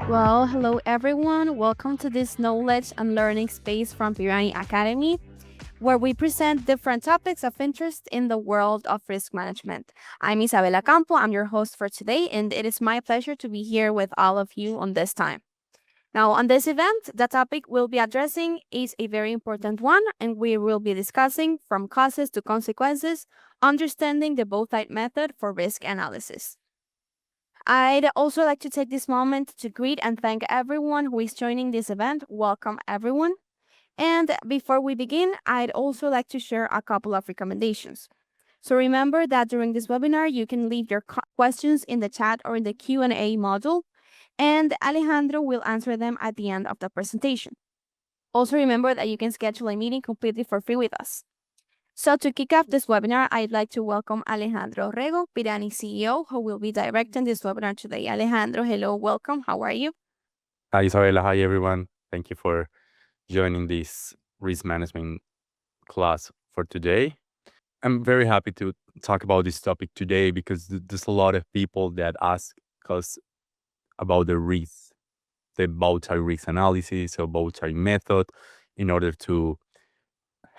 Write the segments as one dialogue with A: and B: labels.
A: Well, hello everyone. Welcome to this knowledge and learning space from Pirani Academy, where we present different topics of interest in the world of risk management. I'm Isabela Campo. I'm your host for today, and it is my pleasure to be here with all of you on this time. Now, on this event, the topic we'll be addressing is a very important one, and we will be discussing from causes to consequences, understanding the Bowtie method for risk analysis. I'd also like to take this moment to greet and thank everyone who is joining this event. Welcome, everyone. And before we begin, I'd also like to share a couple of recommendations. So remember that during this webinar, you can leave your questions in the chat or in the Q&A module, and Alejandro will answer them at the end of the presentation. Also remember that you can schedule a meeting completely for free with us. So to kick off this webinar, I'd like to welcome Alejandro Rego, Pirani CEO, who will be directing this webinar today. Alejandro, hello, welcome. How are you?
B: Hi, Isabella. Hi, everyone. Thank you for joining this risk management class for today. I'm very happy to talk about this topic today because there's a lot of people that ask us about the risk, the Bowtie risk analysis or Bowtie method in order to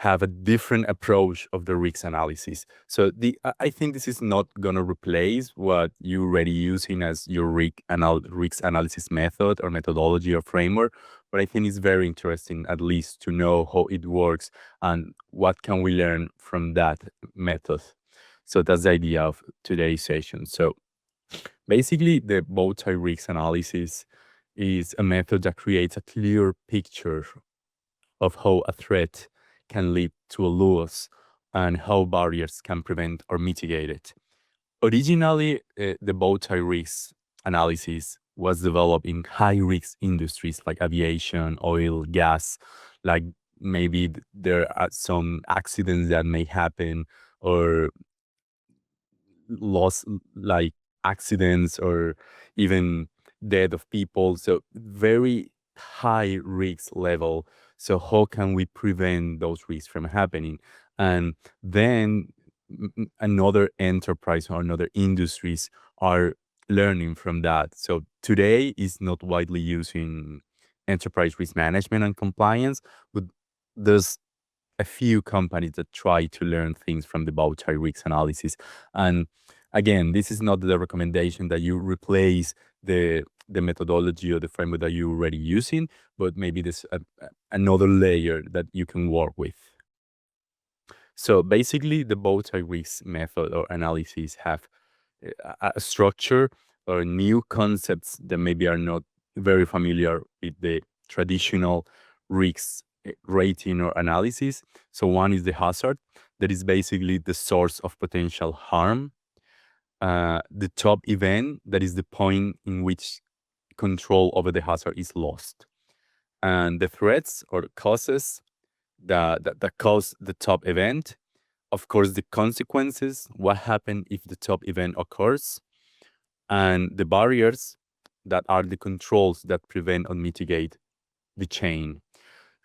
B: have a different approach of the risk analysis. So I think this is not gonna replace what you're already using as your risk analysis method or methodology or framework, but I think it's very interesting at least to know how it works and what can we learn from that method. So that's the idea of today's session. So basically, the Bowtie risk analysis is a method that creates a clear picture of how a threat can lead to a loss and how barriers can prevent or mitigate it. Originally, the Bowtie risk analysis was developed in high risk industries like aviation, oil, gas, like maybe there are some accidents that may happen or loss like accidents or even death of people. So very high risk level. So how can we prevent those risks from happening? And then another enterprise or another industries are learning from that. So today is not widely used in enterprise risk management and compliance, but there's a few companies that try to learn things from the Bowtie risk analysis. And again, this is not the recommendation that you replace the methodology or the framework that you're already using, but maybe there's another layer that you can work with. So basically, the Bowtie risk method or analysis have a structure or new concepts that maybe are not very familiar with the traditional risk rating or analysis. So one is the hazard, that is basically the source of potential harm. The top event, that is the point in which control over the hazard is lost. And the threats or causes that cause the top event. Of course, the consequences, what happens if the top event occurs, and the barriers that are the controls that prevent or mitigate the chain.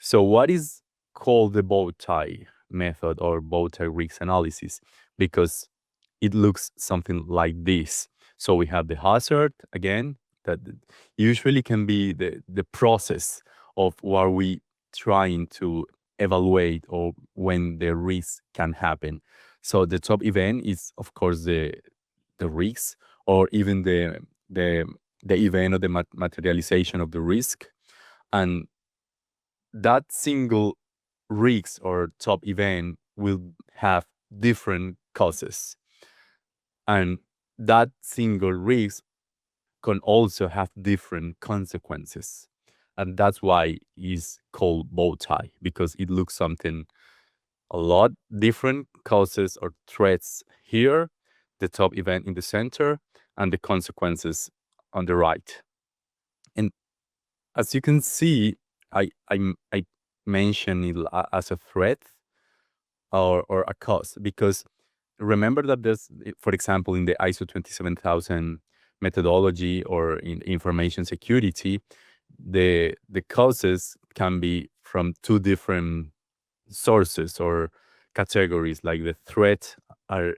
B: So what is called the Bowtie method or Bowtie risk analysis? Because it looks something like this. So we have the hazard again, that usually can be the process of what we trying to evaluate or when the risk can happen. So the top event is of course the risk or even the the event or the materialization of the risk, and that single risk or top event will have different causes, and that single risk can also have different consequences, and that's why it's called bow tie, because it looks something a lot different causes or threats here, the top event in the center, and the consequences on the right. And as you can see, I mention it as a threat or a cause, because remember that there's, for example, in the ISO 27000 methodology or in information security, the causes can be from two different sources or categories. Like the threat are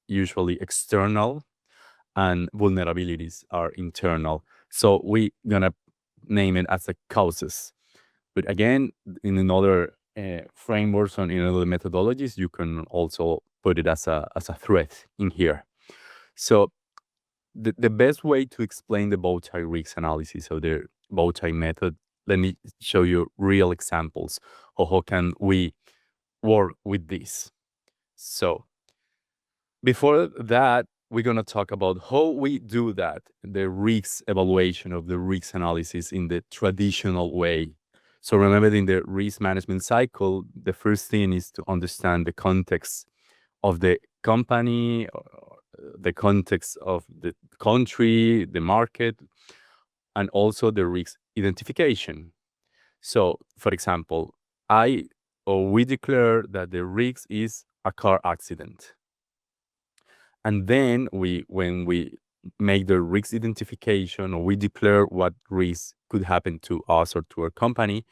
B: usually external and vulnerabilities are internal. So we gonna name it as a causes. But again, in another frameworks and in other methodologies, you can also put it as a threat in here. So the best way to explain the Bowtie risk analysis or the Bowtie method, let me show you real examples of how can we work with this. So before that, we're going to talk about how we do that, the risk evaluation of the risk analysis in the traditional way. So remember, in the risk management cycle, the first thing is to understand the context of the company, the context of the country, the market, and also the risk identification. So, for example, I or we declare that the risk is a car accident. And then when we make the risk identification or we declare what risk could happen to us or to our company,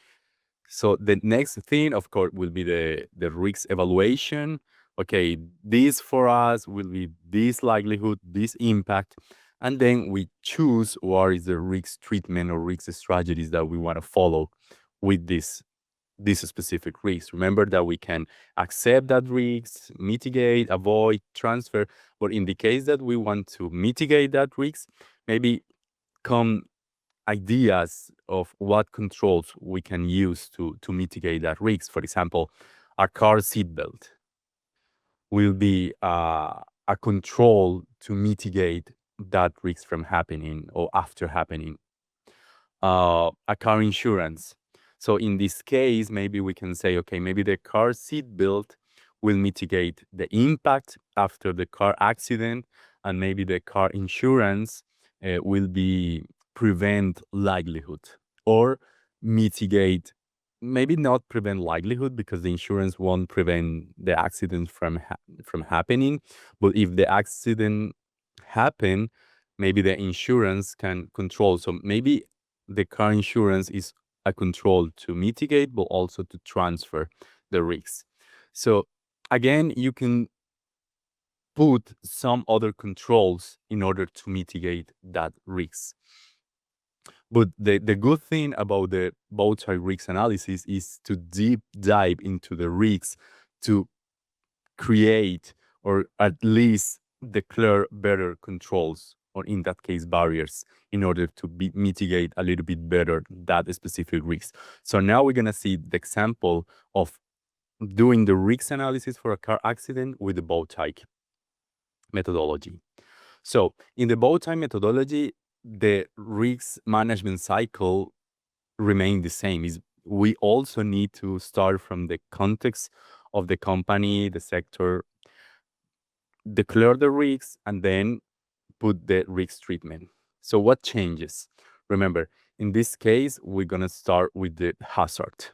B: so the next thing, of course, will be the risk evaluation. Okay, this for us will be this likelihood, this impact, and then we choose what is the risk treatment or risk strategies that we want to follow with this specific risk. Remember that we can accept that risk, mitigate, avoid, transfer. But in the case that we want to mitigate that risk, maybe come ideas of what controls we can use to mitigate that risk. For example, a car seatbelt will be a control to mitigate that risk from happening or after happening. A car insurance. So in this case, maybe we can say, okay, maybe the car seat belt will mitigate the impact after the car accident, and maybe the car insurance will be prevent likelihood or mitigate. Maybe not prevent likelihood because the insurance won't prevent the accident from happening, but if the accident happen, maybe the insurance can control. So maybe the car insurance is a control to mitigate, but also to transfer the risks. So again, you can put some other controls in order to mitigate that risk. But the good thing about the Bowtie risk analysis is to deep dive into the risks to create or at least declare better controls or in that case barriers in order to mitigate a little bit better that specific risk. So now we're going to see the example of doing the risk analysis for a car accident with the Bowtie methodology. So in the Bowtie methodology, the risk management cycle remain the same. Is we also need to start from the context of the company, the sector, declare the risks, and then put the risk treatment. So what changes? Remember, in this case, we're going to start with the hazard.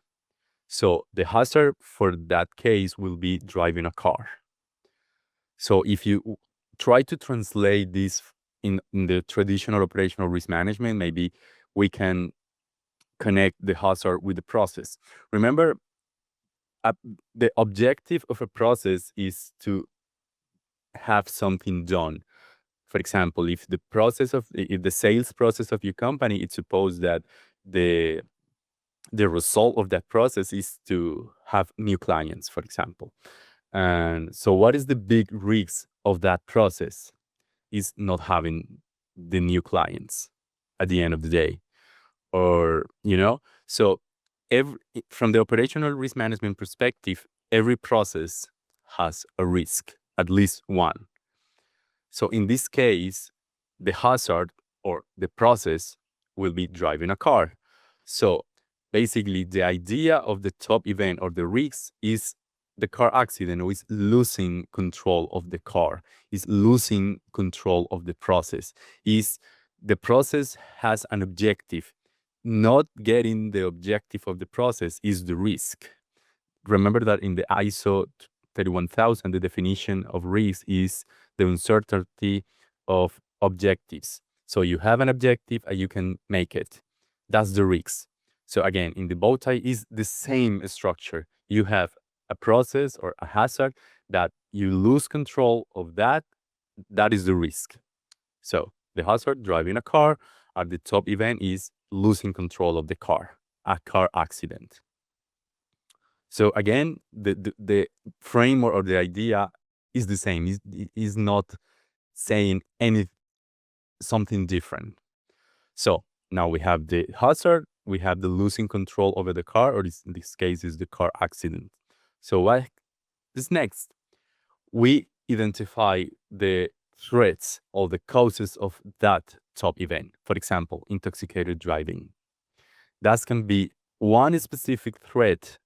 B: So the hazard for that case will be driving a car. So if you try to translate this in the traditional operational risk management, maybe we can connect the hazard with the process. Remember, the objective of a process is to have something done. For example, if the sales process of your company, it's supposed that the result of that process is to have new clients, for example. And so what is the big risk of that process? Is not having the new clients at the end of the day. Or, so from the operational risk management perspective, every process has a risk, at least one. So in this case, the hazard or the process will be driving a car. So basically, the idea of the top event or the risk is the car accident, or is losing control of the car, is losing control of the process, is the process has an objective. Not getting the objective of the process is the risk. Remember that in the ISO 31000, the definition of risk is the uncertainty of objectives. So you have an objective and you can make it. That's the risk. So again, in the Bowtie is the same structure. You have a process or a hazard that you lose control of that. That is the risk. So the hazard, driving a car, At the top event is losing control of the car, a car accident. So again, the framework or the idea is the same. Is not saying something different. So now we have the hazard, we have the losing control over the car, or in this case is the car accident. So what is next? We identify the threats or the causes of that top event. For example, intoxicated driving. That can be one specific threat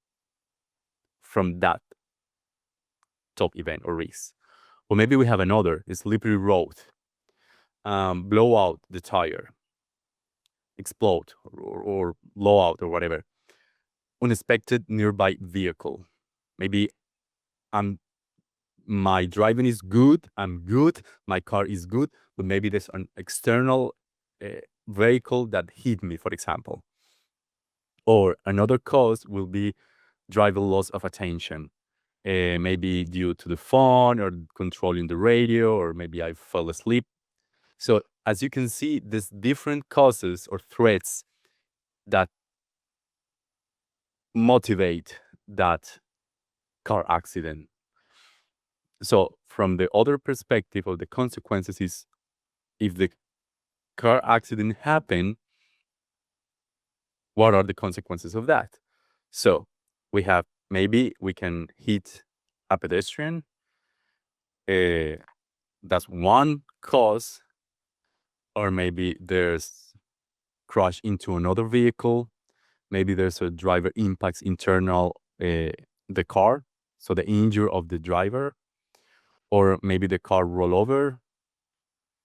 B: from that top event or risk. Or maybe we have another, a slippery road, blow out the tire, explode or blow out or whatever. Unexpected nearby vehicle. Maybe I'm my driving is good, I'm good, my car is good, but maybe there's an external vehicle that hit me, for example. Or another cause will be driver loss of attention, maybe due to the phone or controlling the radio, or maybe I fell asleep. So as you can see, there's different causes or threats that motivate that car accident. So from the other perspective of the consequences is, if the car accident happened, what are the consequences of that? So we have, maybe we can hit a pedestrian. That's one cause. Or maybe there's crash into another vehicle. Maybe there's a driver impacts internal the car, so the injury of the driver. Or maybe the car roll over.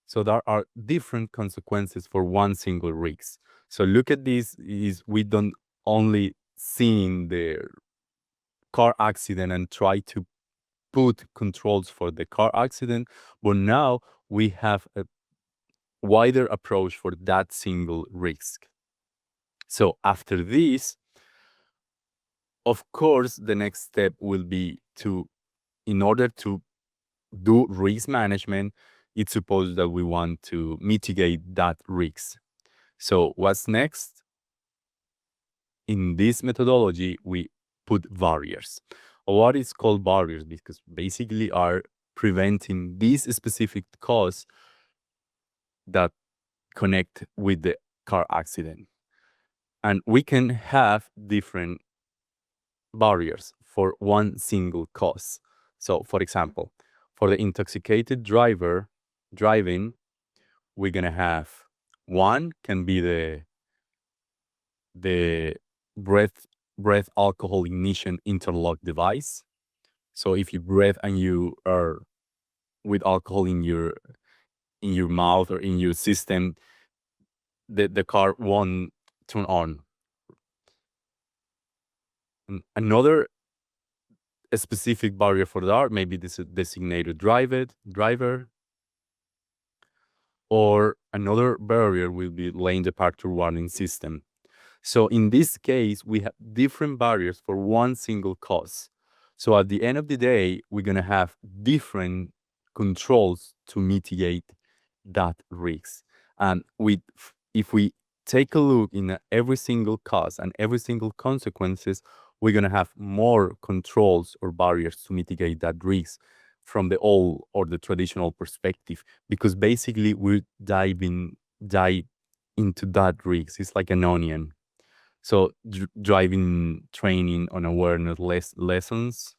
B: So there are different consequences for one single risk. So look at this, is we don't only seeing the car accident and try to put controls for the car accident, but now we have a wider approach for that single risk. So after this, of course, the next step will be to, in order to do risk management, it's supposed that we want to mitigate that risk. So what's next? In this methodology, we put barriers. What is called barriers? Because basically are preventing this specific cause that connect with the car accident. And we can have different barriers for one single cause. So for example, for the intoxicated driver driving, we're gonna have, one can be the breath alcohol ignition interlock device. So if you breathe and you are with alcohol in your mouth or in your system, the car won't turn on. Another specific barrier for that, maybe this is designated driver. Or another barrier will be lane departure warning system. So in this case, we have different barriers for one single cause. So at the end of the day, we're going to have different controls to mitigate that risk. And if we take a look in every single cause and every single consequences, we're going to have more controls or barriers to mitigate that risk from the old or the traditional perspective, because basically we're dive into that risk. It's like an onion. So driving training on awareness lessons.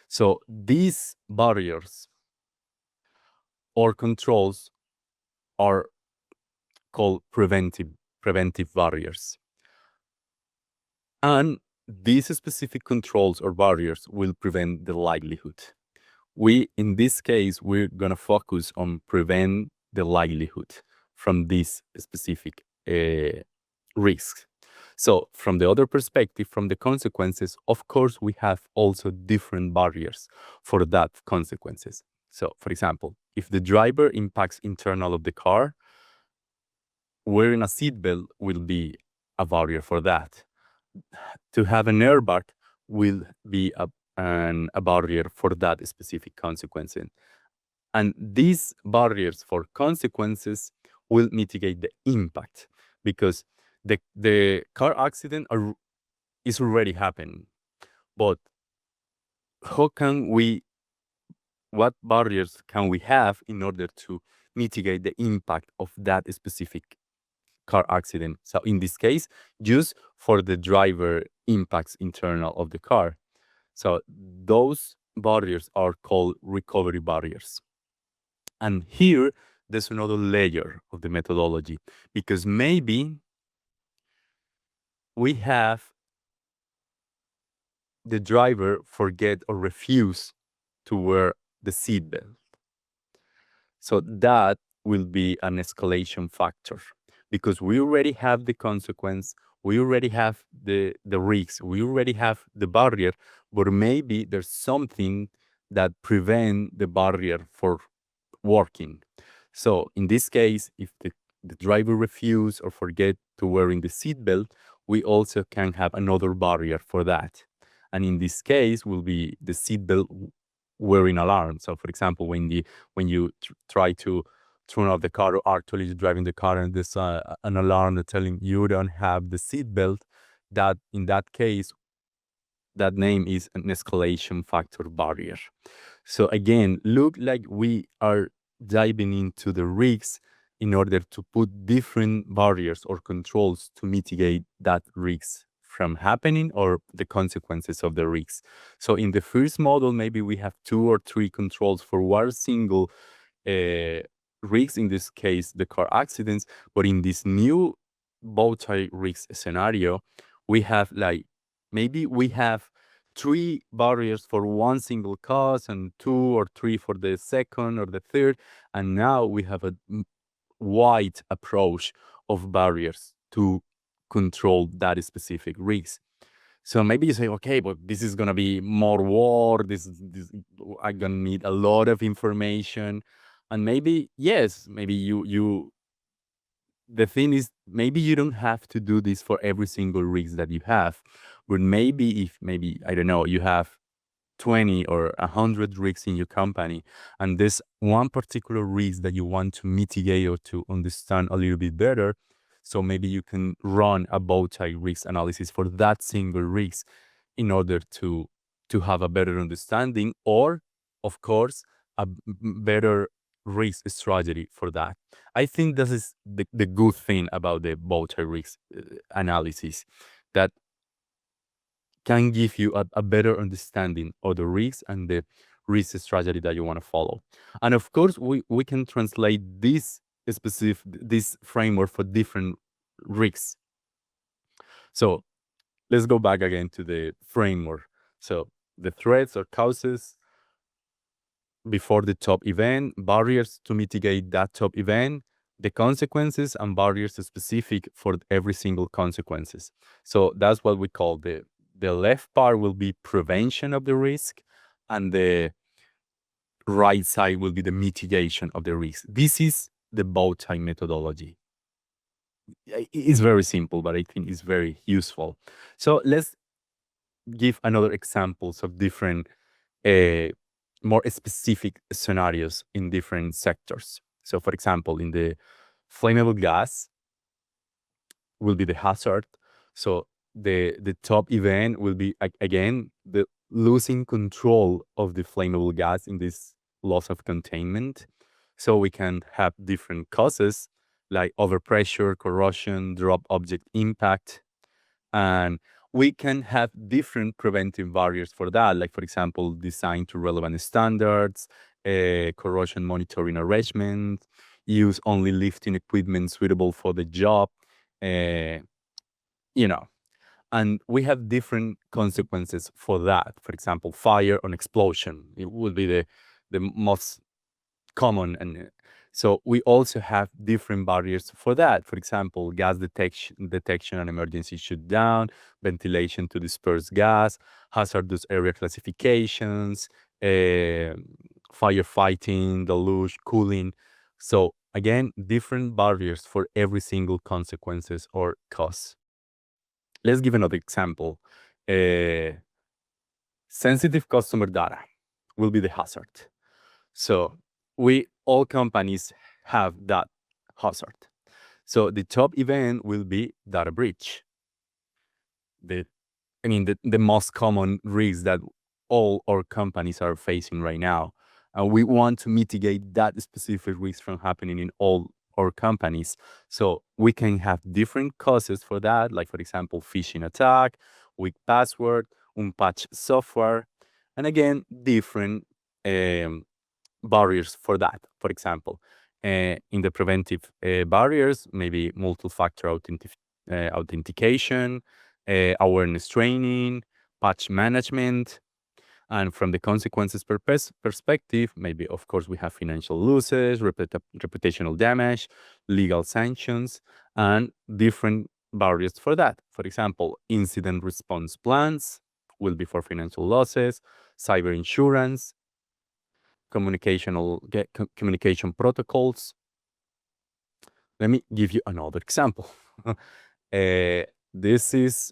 B: So these barriers or controls are called preventive barriers. And these specific controls or barriers will prevent the likelihood. In this case, we're gonna focus on prevent the likelihood from this specific risk. So from the other perspective, from the consequences, of course, we have also different barriers for that consequences. So for example, if the driver impacts internal of the car, wearing a seatbelt will be a barrier for that. To have an airbag will be a barrier for that specific consequence. And these barriers for consequences will mitigate the impact, because the car accident is already happening. But how can we, what barriers can we have in order to mitigate the impact of that specific car accident? So in this case, just for the driver impacts internal of the car. So those barriers are called recovery barriers. And here, there's another layer of the methodology, because maybe we have the driver forget or refuse to wear the seatbelt. So that will be an escalation factor, because we already have the consequence, we already have the risks, we already have the barrier, but maybe there's something that prevent the barrier for working. So in this case, if the driver refuse or forget to wearing the seatbelt, we also can have another barrier for that. And in this case, will be the seatbelt wearing alarm. So, for example, when you try to turn off the car, or actually you're driving the car and there's an alarm that telling you don't have the seatbelt, that in that case, that name is an escalation factor barrier. So again, look like we are diving into the risks in order to put different barriers or controls to mitigate that risks from happening or the consequences of the risks. So in the first model, maybe we have 2 or 3 controls for one single uh, risk, in this case, the car accidents. But in this new Bowtie risk scenario, we have like, maybe we have 3 barriers for one single cause and 2 or 3 for the second or the third. And now we have a wide approach of barriers to control that specific risk. So maybe you say, okay, but this is gonna be more war. This I'm gonna need a lot of information, and maybe yes, maybe you. The thing is, maybe you don't have to do this for every single risk that you have, but maybe if maybe I don't know, you have 20 or 100 risks in your company, and there's one particular risk that you want to mitigate or to understand a little bit better. So maybe you can run a bow-tie risk analysis for that single risk in order to have a better understanding, or of course a better risk strategy for that. I think this is the good thing about the bow-tie risk analysis, that can give you a better understanding of the risks and the risk strategy that you want to follow. And of course, we can translate this framework for different risks. So let's go back again to the framework. So the threats or causes before the top event, barriers to mitigate that top event, the consequences and barriers specific for every single consequences. So that's what we call the left part will be prevention of the risk, and the right side will be the mitigation of the risk. This is the bow tie methodology. It's very simple, but I think it's very useful. So let's give another examples of different more specific scenarios in different sectors. So, for example, in the flammable gas will be the hazard. So the top event will be again the losing control of the flammable gas in this loss of containment. So we can have different causes like overpressure, corrosion, drop object impact, and we can have different preventive barriers for that, like, for example, design to relevant standards, corrosion monitoring arrangement, use only lifting equipment suitable for the job, uh, you know. And we have different consequences for that. For example, fire or explosion. It would be the most common. And so we also have different barriers for that. For example, gas detection and emergency shutdown, ventilation to disperse gas, hazardous area classifications, uh, firefighting, deluge, cooling. So again, different barriers for every single consequences or cause. Let's give another example. Uh, Sensitive customer data will be the hazard. So we all companies have that hazard. So the top event will be data breach. The the most common risk that all our companies are facing right now. And we want to mitigate that specific risk from happening in all our companies. So we can have different causes for that, like, for example, phishing attack, weak password, unpatched software, and again, different um, barriers for that. For example, in the preventive barriers, maybe multi-factor authentication, awareness training, patch management, and from the consequences perspective, maybe, of course, we have financial losses, reputational damage, legal sanctions, and different barriers for that. For example, incident response plans will be for financial losses, cyber insurance, communication protocols. Let me give you another example. This is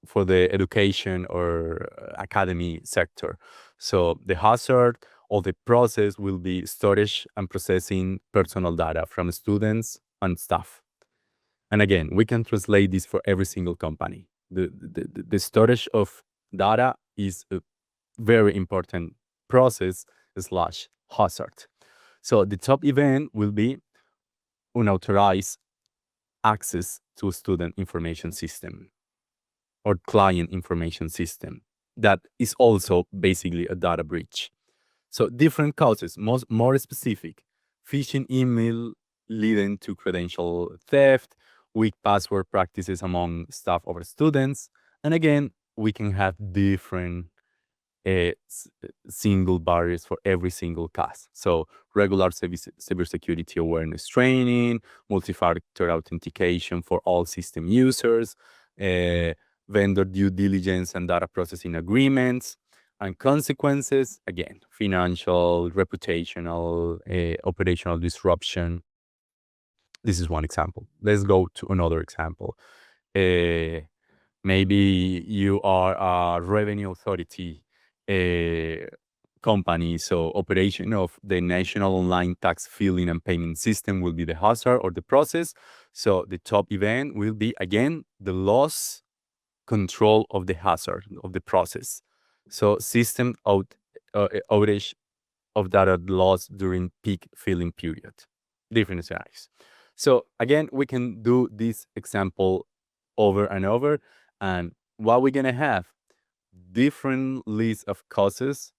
B: for the education or academy sector. So the hazard or the process will be storage and processing personal data from students and staff. And again, we can translate this for every single company. The storage of data is a very important process slash hazard. So the top event will be unauthorized access to student information system or client information system. That is also basically a data breach. So different causes, more specific, phishing email leading to credential theft, weak password practices among staff or students. And again, we can have different single barriers for every single case. So regular cybersecurity awareness training, multi-factor authentication for all system users, vendor due diligence and data processing agreements, and consequences, again, financial, reputational, operational disruption. This is one example. Let's go to another example. Uh, Maybe you are a revenue authority company, so operation of the national online tax filing and payment system will be the hazard or the process. So the top event will be, again, the loss control of the hazard of the process. So system outage of data loss during peak filling period. Different scenarios. So again, we can do this example over and over. And what we're gonna have? Different lists of causes,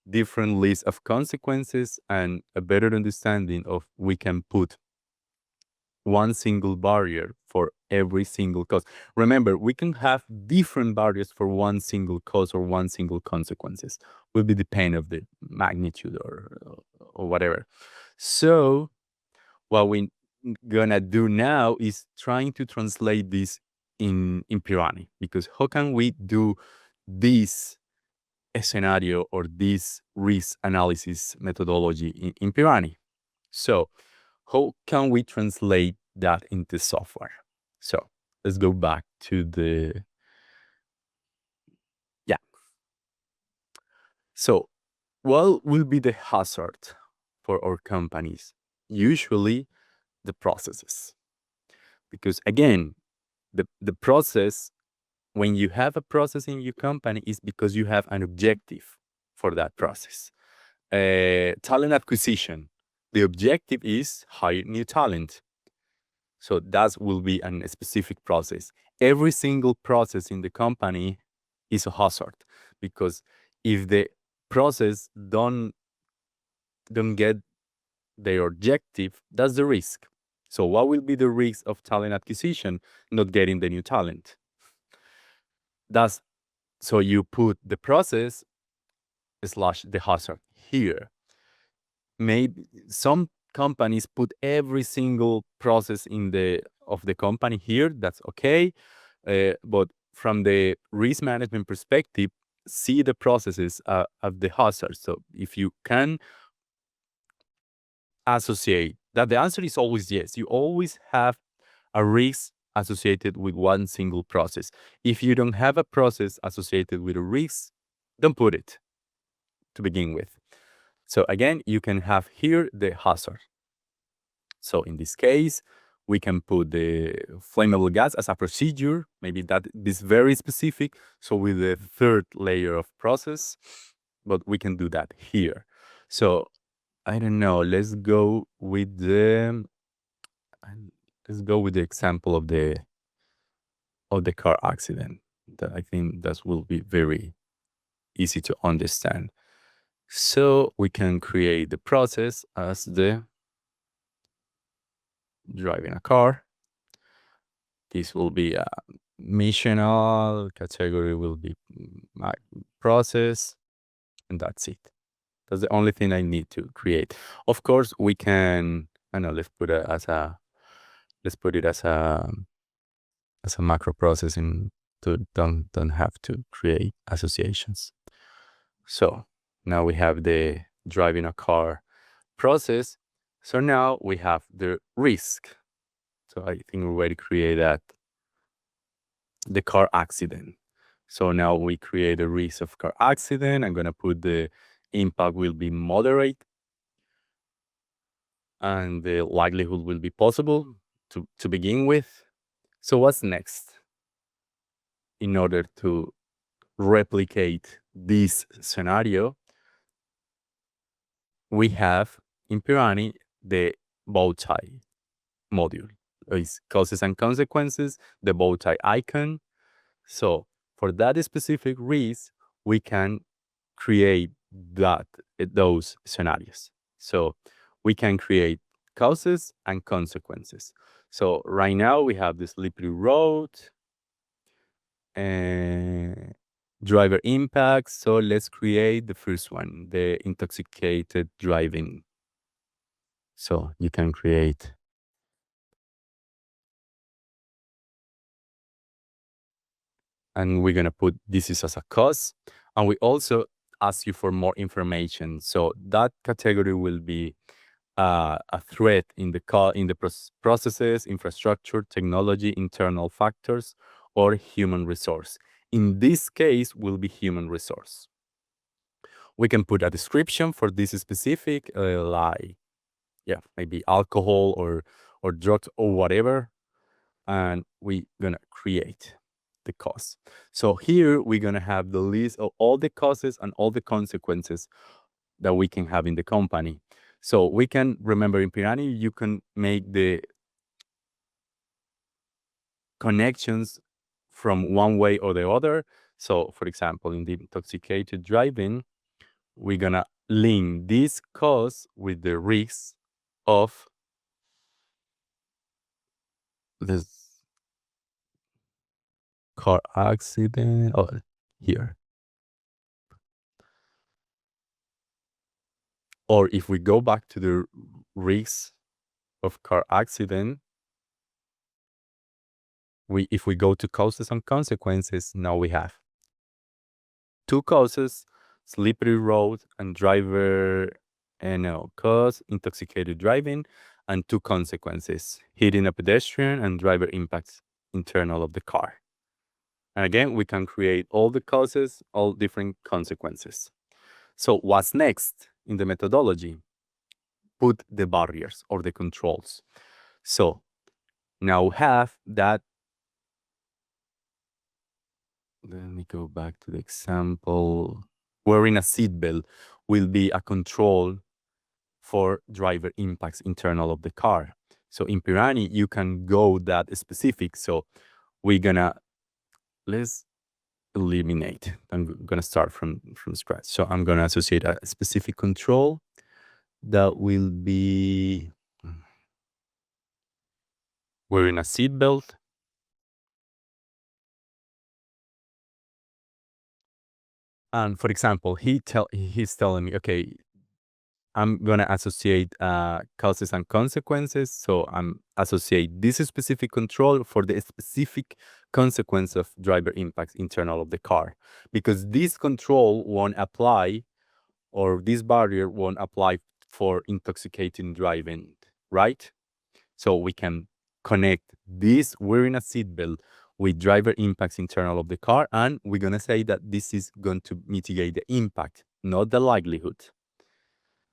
B: different lists of consequences, and a better understanding of we can put one single barrier for every single cause. Remember, we can have different barriers for one single cause or one single consequences. Will be depend of the magnitude or whatever. So what we gonna do now is trying to translate this in Pirani, because how can we do this scenario or this risk analysis methodology in Pirani? So how can we translate that into software? So let's go back to the, yeah. So what will be the hazard for our companies? Usually the processes. Because again, the process, when you have a process in your company, is because you have an objective for that process. Talent acquisition. The objective is hire new talent. So that will be a specific process. Every single process in the company is a hazard, because if the process don't get their objective, that's the risk. So what will be the risk of talent acquisition? Not getting the new talent. That's so you put the process slash the hazard here. Maybe some companies put every single process of the company here. That's okay. But from the risk management perspective, see the processes of the hazard. So if you can associate that, the answer is always yes. You always have a risk associated with one single process. If you don't have a process associated with a risk, don't put it to begin with. So again, you can have here the hazard. So in this case, we can put the flammable gas as a procedure. Maybe that is very specific. So with the third layer of process, but we can do that here. So I don't know. Let's go with the example of the car accident. That I think that will be very easy to understand. So we can create the process as the driving a car. This will be a missional category will be my process, and that's it. That's the only thing I need to create. Of course, we can. I know. Let's put it as a macro process in to don't have to create associations. So now we have the driving a car process. So now we have the risk. So I think we're ready to create the car accident. So now we create a risk of car accident. I'm gonna put the impact will be moderate and the likelihood will be possible to begin with. So what's next in order to replicate this scenario? We have in Pirani the Bowtie module. It's causes and consequences, the Bowtie icon. So for that specific risk, we can create those scenarios. So we can create causes and consequences. So right now we have the slippery road and driver impact. So let's create the first one, the intoxicated driving. So you can create. And we're going to put this is as a cause. And we also ask you for more information. So that category will be a threat in the processes, infrastructure, technology, internal factors, or human resource. In this case, will be human resource. We can put a description for this specific, like maybe alcohol or drugs or whatever, and we're gonna create the cause. So here we're gonna have the list of all the causes and all the consequences that we can have in the company. So we can remember in Pirani, you can make the connections from one way or the other. So for example, in the intoxicated driving, we're gonna link this cause with the risks of this car accident. Oh, here. Or if we go back to the risks of car accident, if we go to causes and consequences, now we have two causes, slippery road and driver cause intoxicated driving, and two consequences, hitting a pedestrian and driver impacts internal of the car. And again, we can create all the causes, all different consequences. So what's next in the methodology? Put the barriers or the controls. So now we have that. Let me go back to the example. Wearing a seatbelt will be a control for driver impacts internal of the car. So in Pirani, you can go that specific. So let's eliminate. I'm gonna start from scratch. So I'm gonna associate a specific control that will be wearing a seatbelt. And for example, he's telling me, okay, I'm gonna associate causes and consequences. So I'm associate this specific control for the specific consequence of driver impacts internal of the car, because this control won't apply, or this barrier won't apply for intoxicating driving, right? So we can connect this wearing a seatbelt with driver impacts internal of the car, and we're gonna say that this is going to mitigate the impact, not the likelihood.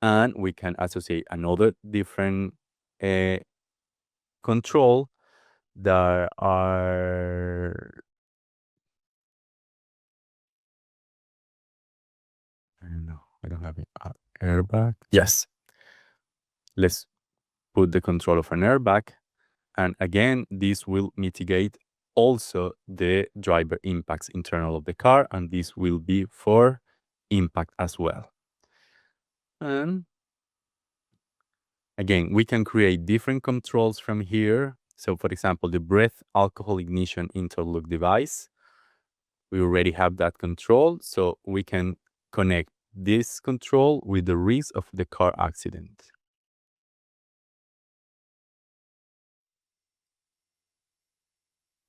B: And we can associate another different a control that are, I don't know, I don't have it. Airbag. Yes, let's put the control of an airbag. And again, this will mitigate also the driver impacts internal of the car, and this will be for impact as well. And again, we can create different controls from here. So for example, the breath alcohol ignition interlock device, we already have that control. So we can connect this control with the risk of the car accident.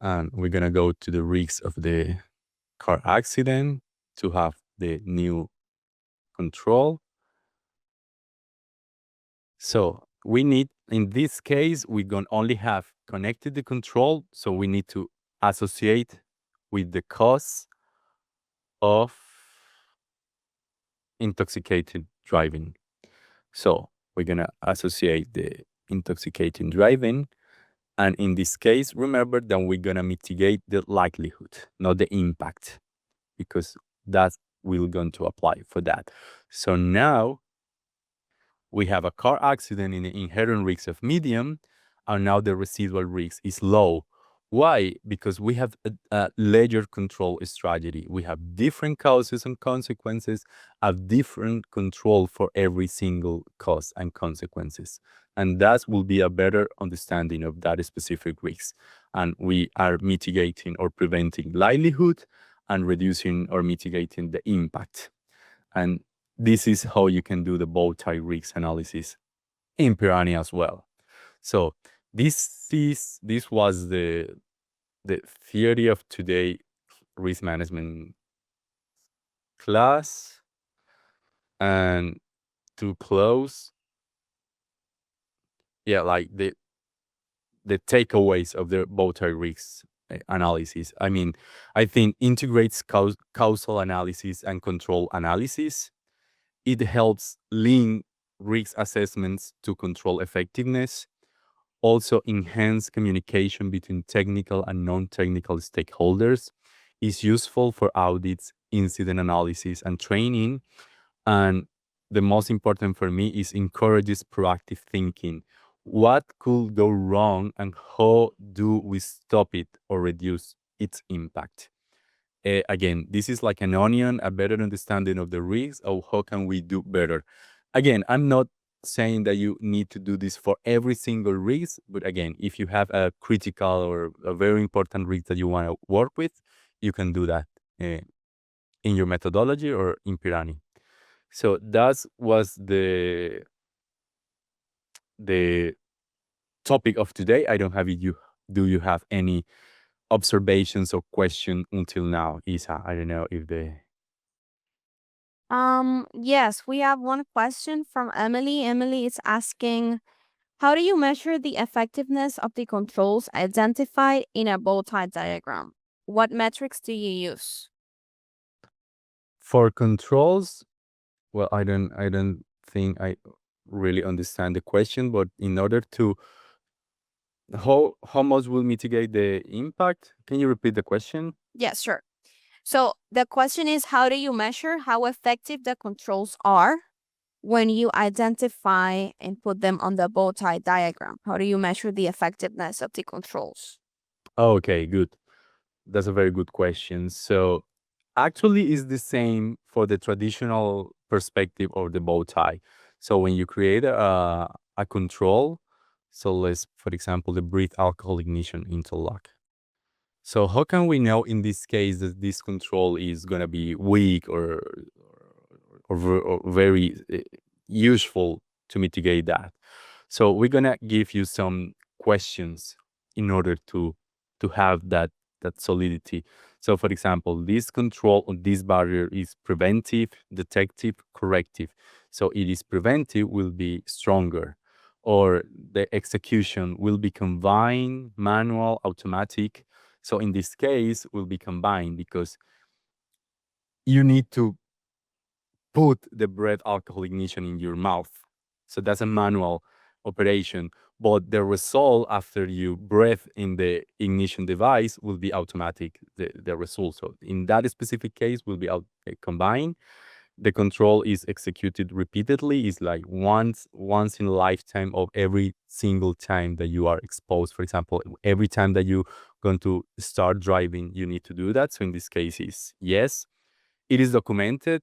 B: And we're gonna go to the risk of the car accident to have the new control. So we need, in this case, we're going to only have connected the control. So we need to associate with the cause of intoxicated driving. So we're going to associate the intoxicating driving. And in this case, remember that we're going to mitigate the likelihood, not the impact, because that's we're going to apply for that. So now we have a car accident in the inherent risk of medium, and now the residual risk is low. Why? Because we have a ledger control strategy. We have different causes and consequences, a different control for every single cause and consequences. And that will be a better understanding of that specific risk. And we are mitigating or preventing livelihood and reducing or mitigating the impact. And this is how you can do the Bowtie risk analysis in Piranha as well. So this was the theory of today risk management class. And to close, yeah, like the takeaways of the Bowtie risk analysis. I mean, I think integrates causal analysis and control analysis. It helps link risk assessments to control effectiveness, also enhance communication between technical and non-technical stakeholders, is useful for audits, incident analysis, and training. And the most important for me is encourages proactive thinking. What could go wrong and how do we stop it or reduce its impact? Again, this is like an onion, a better understanding of the risks of how can we do better. Again, I'm not saying that you need to do this for every single risk, but again, if you have a critical or a very important risk that you want to work with, you can do that uh, in your methodology or in Pirani. So that was the topic of today. I don't have it. You do you have any observations or question until now, Isa? I don't know if the
A: Yes, we have one question from Emily. Emily is asking, how do you measure the effectiveness of the controls identified in a bow tie diagram? What metrics do you use?
B: for controls. Well, I don't think I really understand the question, but in order to how much will mitigate the impact? Can you repeat the question?
A: Yes, sure. So the question is, how do you measure how effective the controls are when you identify and put them on the bow tie diagram? How do you measure the effectiveness of the controls?
B: Okay, good. That's a very good question. So actually it's the same for the traditional perspective of the bow tie. So when you create a control, so let's, for example, the breathe alcohol ignition interlock. So how can we know in this case that this control is gonna be weak or very useful to mitigate that? So we're gonna give you some questions in order to have that solidity. So for example, this control on this barrier is preventive, detective, corrective. So it is preventive will be stronger, or the execution will be combined, manual, automatic. So in this case, will be combined because you need to put the breath alcohol ignition in your mouth. So that's a manual. operation, but the result after you breathe in the ignition device will be automatic, the result. So in that specific case will be combined. The control is executed repeatedly. It's like once in a lifetime of every single time that you are exposed. For example, every time that you going to start driving, you need to do that. So in this case is yes. It is documented.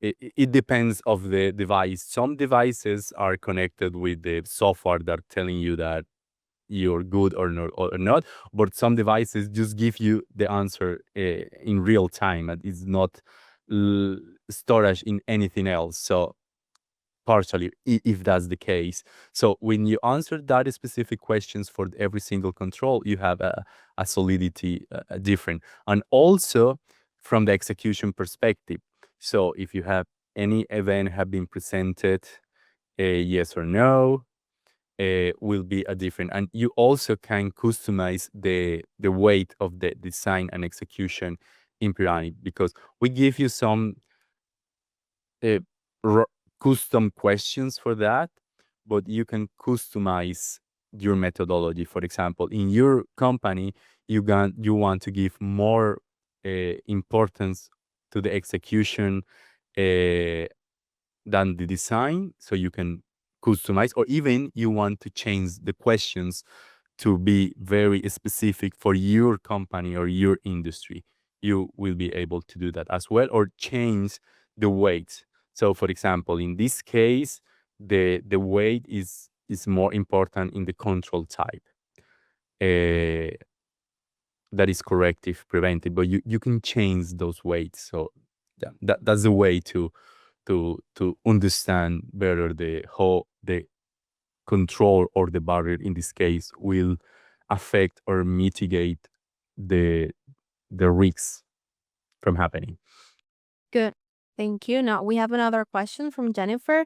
B: It depends of the device. Some devices are connected with the software that are telling you that you're good or not, but some devices just give you the answer in real time, and it's not l- storage in anything else. So partially, if that's the case. So when you answer that specific questions for every single control, you have a solidity different. And also from the execution perspective. So if you have any event have been presented, a yes or no, will be a different. And you also can customize the weight of the design and execution in Pirani, because we give you some uh, r- custom questions for that, but you can customize your methodology. For example, in your company, you want to give more importance to the execution uh, than the design, so you can customize, or even you want to change the questions to be very specific for your company or your industry. You will be able to do that as well, or change the weight. So for example, in this case, the weight is more important in the control type. uh, that is corrective, preventive, but you can change those weights. So yeah, that's the way to understand better the how the control or the barrier in this case will affect or mitigate the the risks from happening.
A: Good. Thank you. Now we have another question from Jennifer.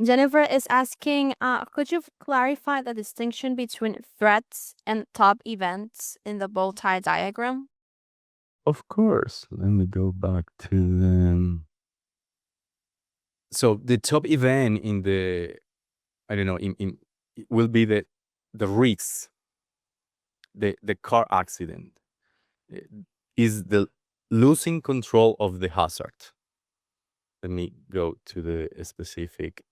A: Jennifer is asking, could you clarify the distinction between threats and top events in the bow tie diagram?
B: Of course, let me go back to them. So the top event in the, I don't know, in it will be the risks, the car accident, uh, is the losing control of the hazard. Let me go to the specific.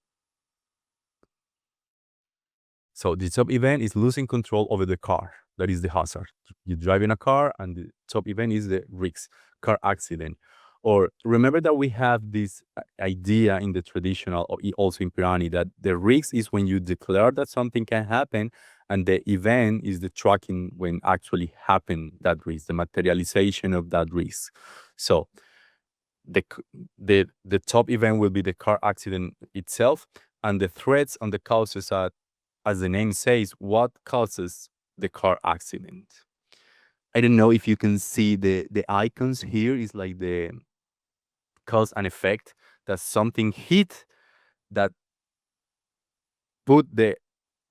B: So the top event is losing control over the car. That is the hazard. You drive in a car, and the top event is the risk, car accident. Or remember that we have this idea in the traditional, or also in Pirani, that the risk is when you declare that something can happen, and the event is the tracking when actually happen that risk, the materialization of that risk. So the the top event will be the car accident itself, and the threats and the causes are, as the name says, what causes the car accident. I don't know if you can see the icons here. Is like the cause and effect, that something hit, that put the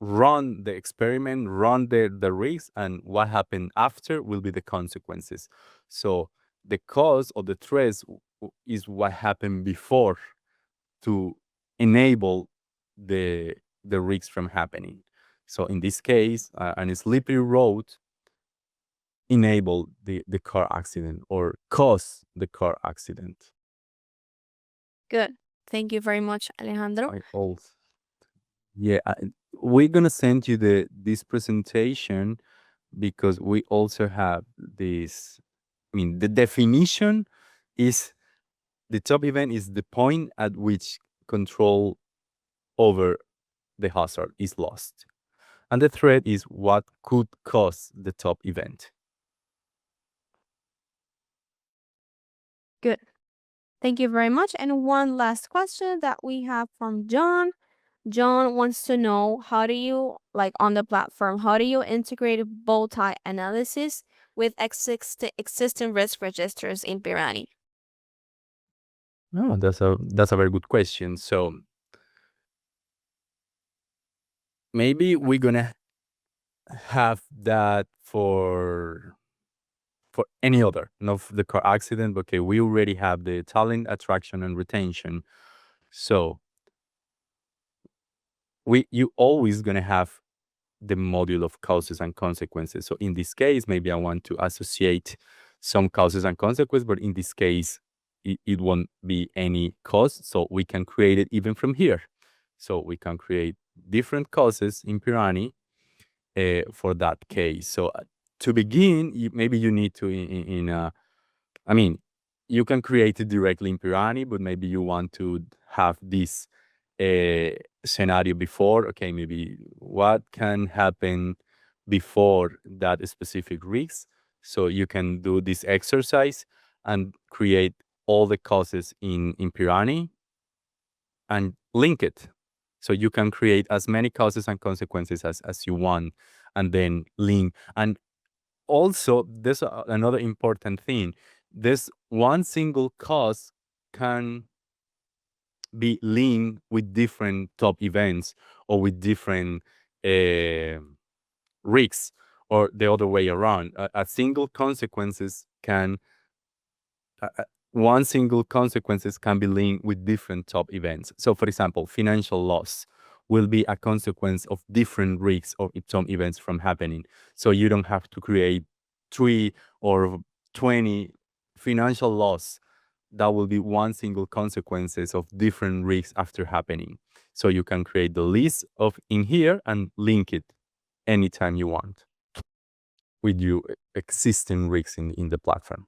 B: run the experiment, run the risk, and what happened after will be the consequences. So the cause or the threat is what happened before to enable the risks from happening. So in this case, an slippery road enable the car accident or cause the car accident.
A: Good. Thank you very much, Alejandro.
B: I also, yeah, we're gonna send you this presentation, because we also have this. I mean, the definition is the top event is the point at which control over the hazard is lost. And the threat is what could cause the top event.
A: Good. Thank you very much. And one last question that we have from John. John wants to know, how do you, like on the platform, how do you integrate bow tie analysis with existing risk registers in Pirani?
B: No, that's a very good question. So maybe we're gonna have that for any other, not for the car accident. But okay, we already have the talent attraction and retention. So you always gonna have the module of causes and consequences. So in this case, maybe I want to associate some causes and consequences, but in this case, it won't be any cause. So we can create it even from here. So we can create different causes in Pirani for that case. So to begin, maybe you need to I mean, you can create it directly in Pirani, but maybe you want to have this scenario before. Okay, maybe what can happen before that specific risk. So you can do this exercise and create all the causes in Pirani and link it. So you can create as many causes and consequences as you want, and then link. And also, there's another important thing. This one single cause can be linked with different top events or with different risks, or the other way around. A single consequences can one single consequences can be linked with different top events. So, for example, financial loss will be a consequence of different risks of some events from happening. So you don't have to create 3 or 20 financial loss. That will be one single consequences of different risks after happening. So you can create the list of in here and link it anytime you want with your existing risks in the platform.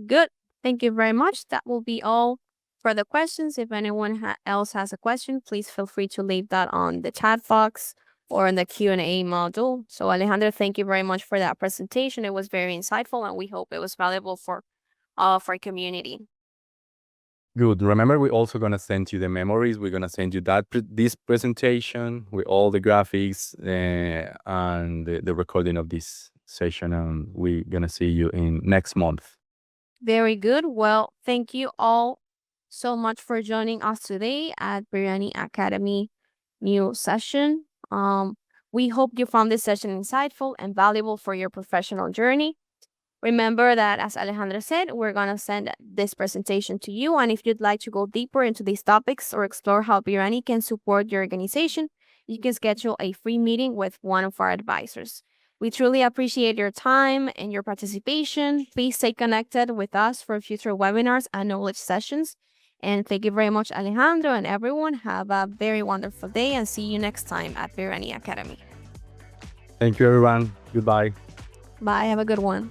A: Good. Thank you very much. That will be all for the questions. If anyone else has a question, please feel free to leave that on the chat box or in the Q&A module. So Alejandro, thank you very much for that presentation. It was very insightful, and we hope it was valuable for all of our community.
B: Good. Remember, we're also gonna send you the memories. We're gonna send you that this presentation with all the graphics and the recording of this session, and we're gonna see you in next month.
A: Very good. Well, thank you all so much for joining us today at Biryani Academy new session. We hope you found this session insightful and valuable for your professional journey. Remember that, as Alejandra said, we're going to send this presentation to you. And if you'd like to go deeper into these topics or explore how Biryani can support your organization, you can schedule a free meeting with one of our advisors. We truly appreciate your time and your participation. Please stay connected with us for future webinars and knowledge sessions. And thank you very much, Alejandro, and everyone. Have a very wonderful day, and see you next time at Biryani Academy.
B: Thank you, everyone. Goodbye.
A: Bye. Have a good one.